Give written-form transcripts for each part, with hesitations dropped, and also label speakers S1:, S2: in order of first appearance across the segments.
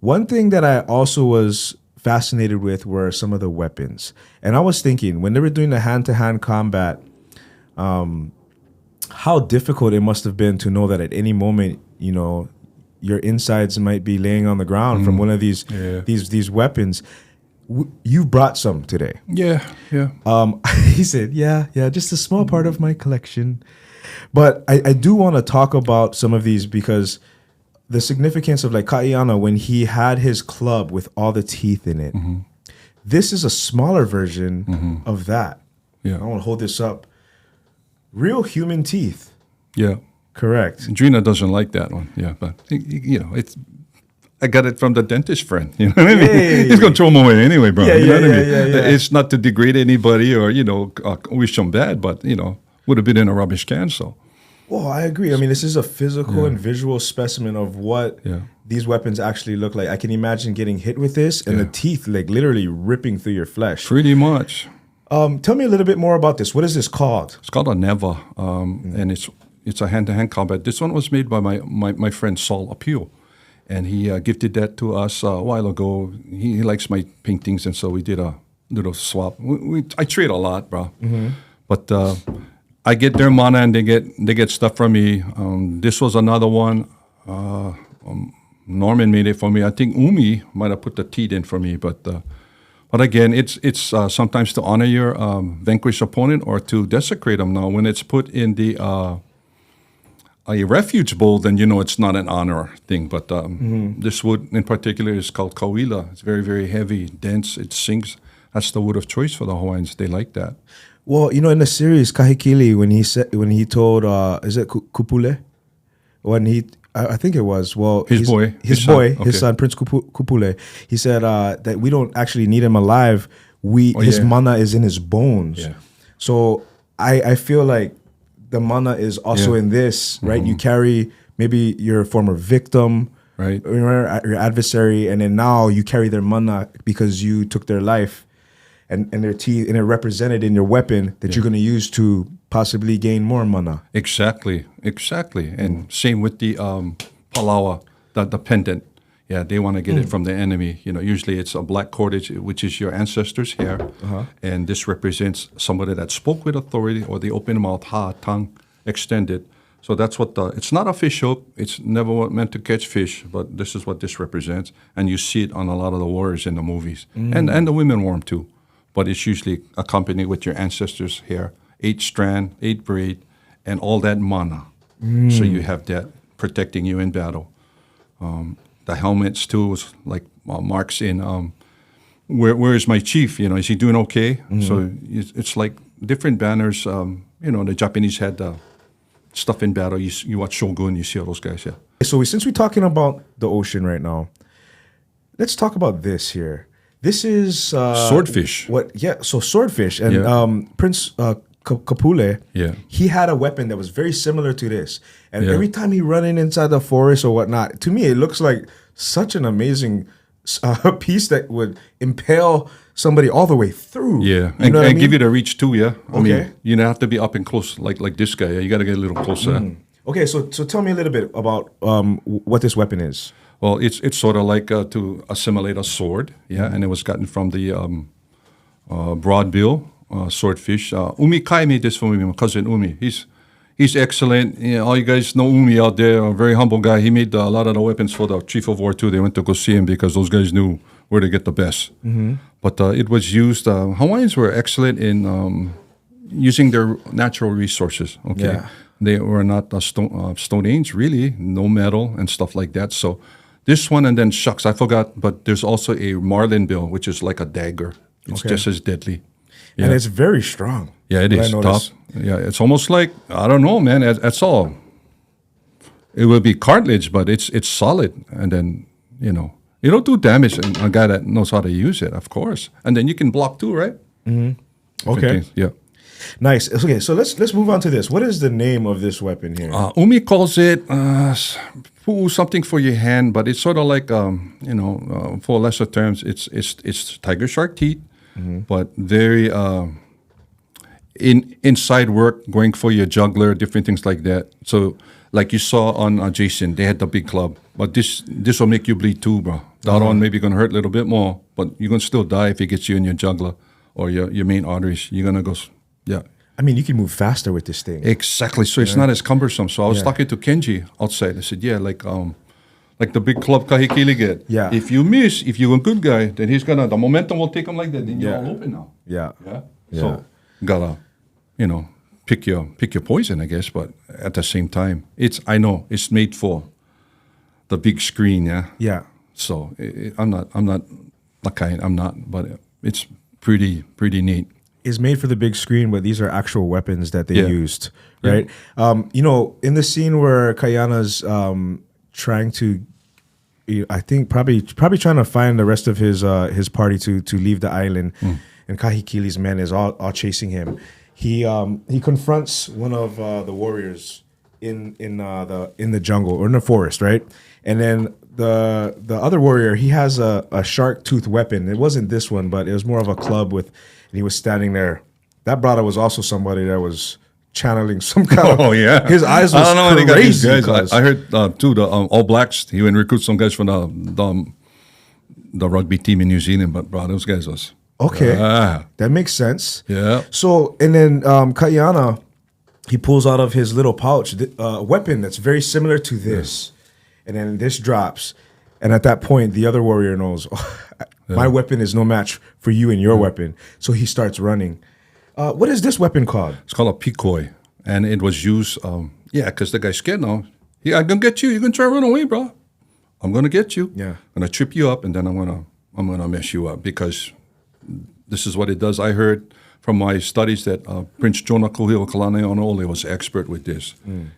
S1: One thing that I also was fascinated with were some of the weapons. And I was thinking, when they were doing the hand-to-hand combat, how difficult it must have been to know that at any moment, your insides might be laying on the ground from one of these weapons. You brought some today.
S2: Yeah.
S1: He said, yeah, just a small part of my collection. But I do want to talk about some of these because the significance of like Kuleana, when he had his club with all the teeth in it, this is a smaller version of that.
S2: Yeah.
S1: I want to hold this up. Real human teeth.
S2: Yeah.
S1: Correct.
S2: Drena doesn't like that one. Yeah, but it's. I got it from the dentist friend. You know what I mean?
S1: Hey.
S2: He's gonna throw them away anyway, bro.
S1: Yeah,
S2: you know what I mean?
S1: yeah.
S2: It's not to degrade anybody or wish them bad, but would have been in a rubbish can. So.
S1: Well, I agree. I mean, this is a physical and visual specimen of what these weapons actually look like. I can imagine getting hit with this and the teeth like literally ripping through your flesh.
S2: Pretty much.
S1: Tell me a little bit more about this. What is this called?
S2: It's called a neva, and it's a hand-to-hand combat. This one was made by my friend Saul Appeal, and he gifted that to us a while ago. He likes my paintings, and so we did a little swap. I trade a lot, bro, but I get their mana and they get stuff from me. This was another one. Norman made it for me. I think Umi might have put the teeth in for me, but again, it's sometimes to honor your vanquished opponent or to desecrate them. Now, when it's put in the a refuge bowl, then it's not an honor thing. But this wood in particular is called kauila. It's very, very heavy, dense. It sinks. That's the wood of choice for the Hawaiians. They like that.
S1: Well, in the series Kahikili, when he told is it Kupule? I think it was his son Prince Kupule. He said that we don't actually need him alive. His mana is in his bones. Yeah. So I feel like the mana is also in this, right? You carry maybe your former victim,
S2: right?
S1: Your adversary, and then now you carry their mana because you took their life. And their teeth, and it represented in your weapon that you're going to use to possibly gain more mana.
S2: Exactly. And same with the palawa, the pendant. Yeah, they want to get it from the enemy. Usually it's a black cordage, which is your ancestors' hair, and this represents somebody that spoke with authority or the open mouth, tongue extended. So that's what it's not a fish hook. It's never meant to catch fish, but this is what this represents, and you see it on a lot of the warriors in the movies, and the women wore them too. But it's usually accompanied with your ancestors' hair, 8 strand, 8 braid, and all that mana. So you have that protecting you in battle. The helmets too was like marks in where is my chief? Is he doing okay? So it's like different banners. The Japanese had stuff in battle. You watch Shogun, you see all those guys. Yeah.
S1: So since we're talking about the ocean right now, let's talk about this here. This is
S2: swordfish.
S1: So swordfish and Prince Kapule.
S2: Yeah,
S1: he had a weapon that was very similar to this, and every time he running inside the forest or whatnot, to me it looks like such an amazing piece that would impale somebody all the way through.
S2: Yeah, and give you the reach too. Yeah, I mean, you have to be up and close like this guy. Yeah? You got to get a little closer.
S1: Okay, so tell me a little bit about what this weapon is.
S2: Well, it's sort of like to assimilate a sword, and it was gotten from the broadbill swordfish. Umi Kai made this for me, my cousin Umi. He's excellent. All you guys know Umi out there, a very humble guy. He made a lot of the weapons for the Chief of War too. They went to go see him because those guys knew where to get the best. But it was used, Hawaiians were excellent in using their natural resources, okay? Yeah. They were not Stone Age, really, no metal and stuff like that. So this one, and then shucks, I forgot, but there's also a marlin bill, which is like a dagger. It's just as deadly.
S1: Yeah. And it's very strong.
S2: Yeah, it is tough. Yeah, it's almost like, I don't know, man, that's all. It will be cartilage, but it's solid. And then, it'll do damage in a guy that knows how to use it, of course. And then you can block too, right?
S1: Okay.
S2: Yeah.
S1: Nice. Okay, so let's move on to this. What is the name of this weapon here?
S2: Umi calls it something for your hand, but it's sort of like for lesser terms, it's tiger shark teeth, but very inside work, going for your juggler, different things like that. So like you saw on Jason, they had the big club, but this will make you bleed too, bro. The other one maybe going to hurt a little bit more, but you're going to still die if it gets you in your jugular or your main arteries. You're going to go, yeah.
S1: I mean, you can move faster with this thing.
S2: Exactly. So it's not as cumbersome. So I was talking to Kenji outside. I said, yeah, like the big club kahikili get.
S1: Yeah.
S2: If you miss, if you're a good guy, then the momentum will take him like that. Then you're all open now.
S1: Yeah.
S2: So gotta, pick your poison, I guess. But at the same time, I know it's made for the big screen. Yeah.
S1: Yeah.
S2: So I'm not, but it's pretty neat.
S1: Is made for the big screen, but these are actual weapons that they used, right? Yeah. In the scene where Kuleana's trying to, I think probably trying to find the rest of his party to leave the island, and Kahikili's men is all chasing him. He confronts one of the warriors in the jungle or in the forest, right? And then the other warrior, he has a shark tooth weapon. It wasn't this one, but it was more of a club and he was standing there. That brother was also somebody that was channeling some kind of.
S2: Oh yeah,
S1: his eyes was crazy.
S2: I heard too. The All Blacks. He went recruit some guys from the rugby team in New Zealand. But bro, those guys was
S1: okay. That makes sense.
S2: Yeah.
S1: So and then Kuleana, he pulls out of his little pouch a weapon that's very similar to this, and then this drops, and at that point the other warrior knows. My weapon is no match for you and your weapon. So he starts running. What is this weapon called?
S2: It's called a pikoi. And it was used, because the guy's scared now. I'm going to get you. You're going to try to run away, bro. I'm going to get you.
S1: Yeah.
S2: I'm going to trip you up, and then I'm going to mess you up because this is what it does. I heard from my studies that Prince Jonah Kuleana was expert with this.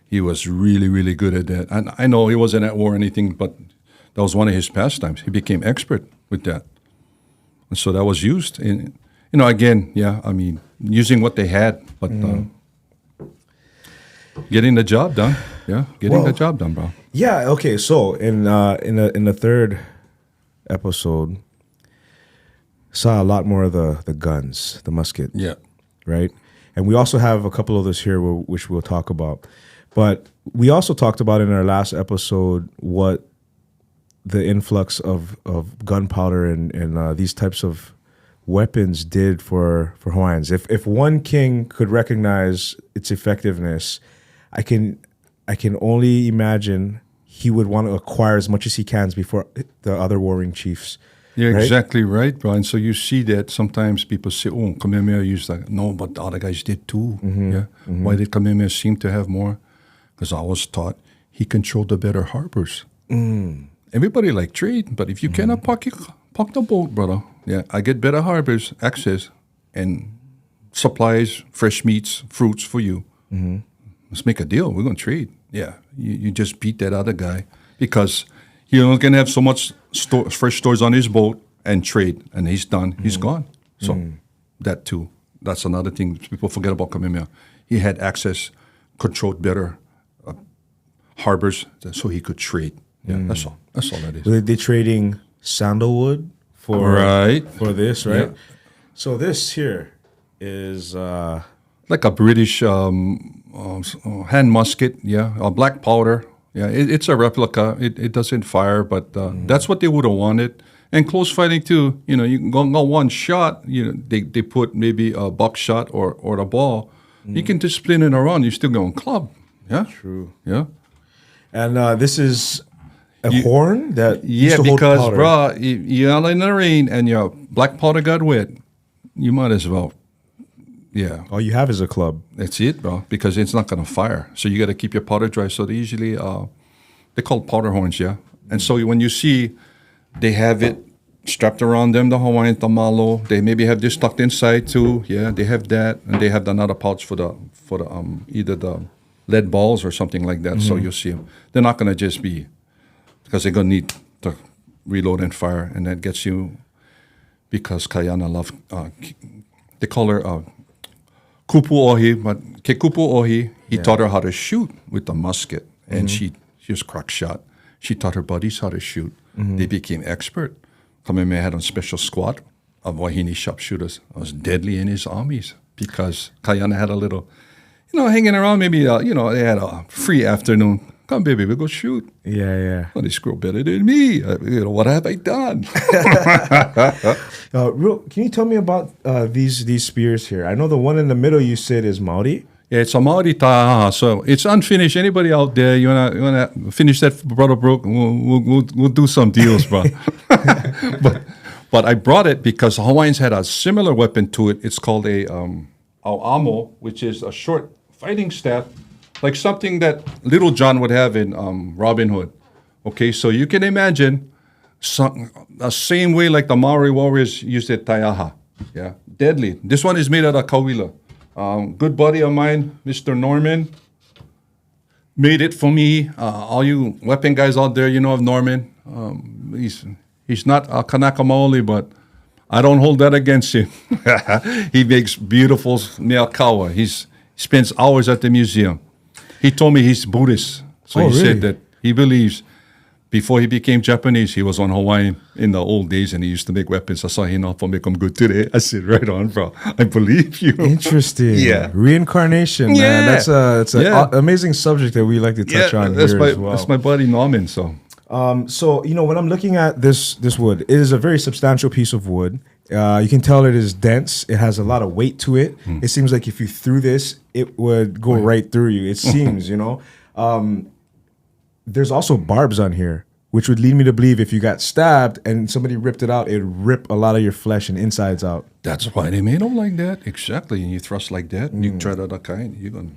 S2: He was really, really good at that. And I know he wasn't at war or anything, but that was one of his pastimes. He became expert with that. And so that was used in, again, using what they had, but getting the job done. Yeah, the job done, bro.
S1: Yeah. Okay. So in the third episode, saw a lot more of the guns, the musket.
S2: Yeah.
S1: Right. And we also have a couple of those here, which we'll talk about. But we also talked about in our last episode what the influx of gunpowder and these types of weapons did for Hawaiians. If one king could recognize its effectiveness, I can only imagine he would want to acquire as much as he can before the other warring chiefs.
S2: You're exactly right, Brian. So you see that sometimes people say, "Oh, Kamehameha used that." No, but the other guys did too. Yeah. Why did Kamehameha seem to have more? Because I was taught he controlled the better harbors. Everybody like trade, but if you cannot park the boat, brother, I get better harbors, access, and supplies, fresh meats, fruits for you. Let's make a deal. We're going to trade. Yeah, you just beat that other guy because he only can have so much fresh stores on his boat and trade, and he's done. He's gone. So that too. That's another thing people forget about Kamehameha. He had access, controlled better harbors, so he could trade. Yeah, that's all. That's all that is.
S1: They're trading sandalwood for this, right? Yeah. So this here is
S2: like a British hand musket. Yeah, a black powder. Yeah, it's a replica. It doesn't fire, but that's what they would have wanted. And close fighting too. You can go one shot. They put maybe a buckshot or a ball. You can just spin it around. You're still going club. Yeah,
S1: true.
S2: Yeah,
S1: and this is. A horn that
S2: because bro, you're out in the rain and your black powder got wet, you might as well. Yeah.
S1: All you have is a club.
S2: That's it, bro. Because it's not gonna fire. So you got to keep your powder dry. So they usually they call powder horns, yeah. And so when you see they have it strapped around them, the Hawaiian tamalo, they maybe have this tucked inside too. Yeah, they have that, and they have another pouch for the either the lead balls or something like that. So you'll see them. They're not gonna just be. Because they're going to need to reload and fire, and that gets you, because Kuleana loved, they call her kupu ohi, but ke kupu ohi, he taught her how to shoot with the musket, and she was crack shot. She taught her buddies how to shoot. They became expert. Kamehameha had a special squad of wahine sharpshooters. It was deadly in his armies, because Kuleana had a little, hanging around, maybe, they had a free afternoon. Come, baby, we'll go shoot.
S1: Yeah.
S2: Oh, this girl better than me. What have I done?
S1: Can you tell me about these spears here? I know the one in the middle you said is Maori.
S2: Yeah, it's a Maori taha, so it's unfinished. Anybody out there, you wanna finish that for Brother Brook? We'll do some deals, bro. but I brought it because Hawaiians had a similar weapon to it. It's called a auamo, which is a short fighting staff, like something that Little John would have in Robin Hood. Okay, so you can imagine the same way like the Maori warriors used their taiaha. Yeah, deadly. This one is made out of kauila. Good buddy of mine, Mr. Norman, made it for me. All you weapon guys out there, you know of Norman. He's not a Kanaka Maoli, but I don't hold that against him. He makes beautiful neakawa. He spends hours at the museum. He told me he's Buddhist, so he said that he believes before he became Japanese, he was on Hawaiian in the old days, and he used to make weapons. I saw him for make them good today. I said, right on, bro. I believe you.
S1: Interesting.
S2: Yeah.
S1: Reincarnation, man. That's an amazing subject that we like to touch on here as well.
S2: That's my buddy Norman, so.
S1: So, when I'm looking at this wood, it is a very substantial piece of wood. You can tell it is dense. It has a lot of weight to it. It seems like if you threw this, it would go right through you. It seems, There's also barbs on here, which would lead me to believe if you got stabbed and somebody ripped it out, it'd rip a lot of your flesh and insides out.
S2: That's why they made them like that. Exactly. And you thrust like that, and you try that kind, you're going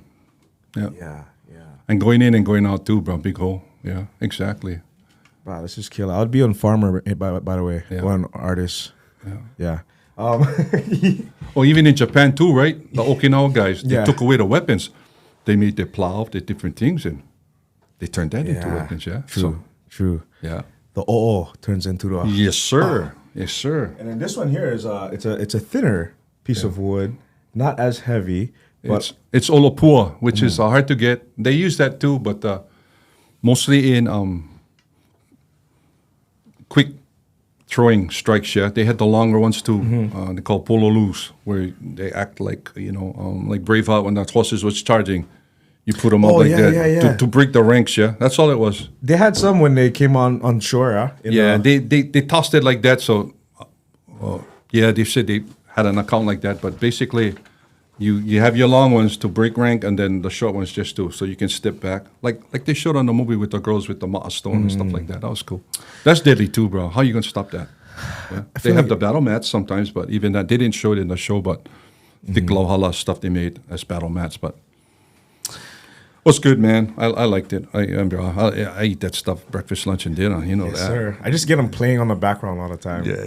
S2: to, yeah. And going in and going out too, bro. Big hole. Yeah, exactly.
S1: Wow, this is killer. I would be on Farmer, by the way, or on Artist. Yeah.
S2: Or even in Japan too, right? The Okinawa guys, they took away the weapons. They made their plow, the different things, and they turned that into weapons,
S1: True.
S2: Yeah.
S1: The o'o turns into the...
S2: Yes, sir. Yes, sir.
S1: And then this one here is it's a thinner piece of wood, not as heavy. But
S2: it's olopua, which is hard to get. They use that too, but mostly in quick throwing strikes. Yeah, they had the longer ones too. They call pololus, where they act like like Braveheart when the horses was charging. You put them up like that to break the ranks. Yeah, that's all it was.
S1: They had some when they came on shore.
S2: They tossed it like that. So they said they had an account like that, but basically. You have your long ones to break rank, and then the short ones just so you can step back, like they showed on the movie with the girls with the ma'a stone and stuff like that. That was cool. That's deadly too, bro. How are you gonna stop that? Yeah. They have the battle mats sometimes, but even that they didn't show it in the show. But the lauhala stuff they made as battle mats, but it was good, man. I liked it. I eat that stuff breakfast, lunch, and dinner. You know that.
S1: Sir. I just get them playing on the background all the time.
S2: Yeah.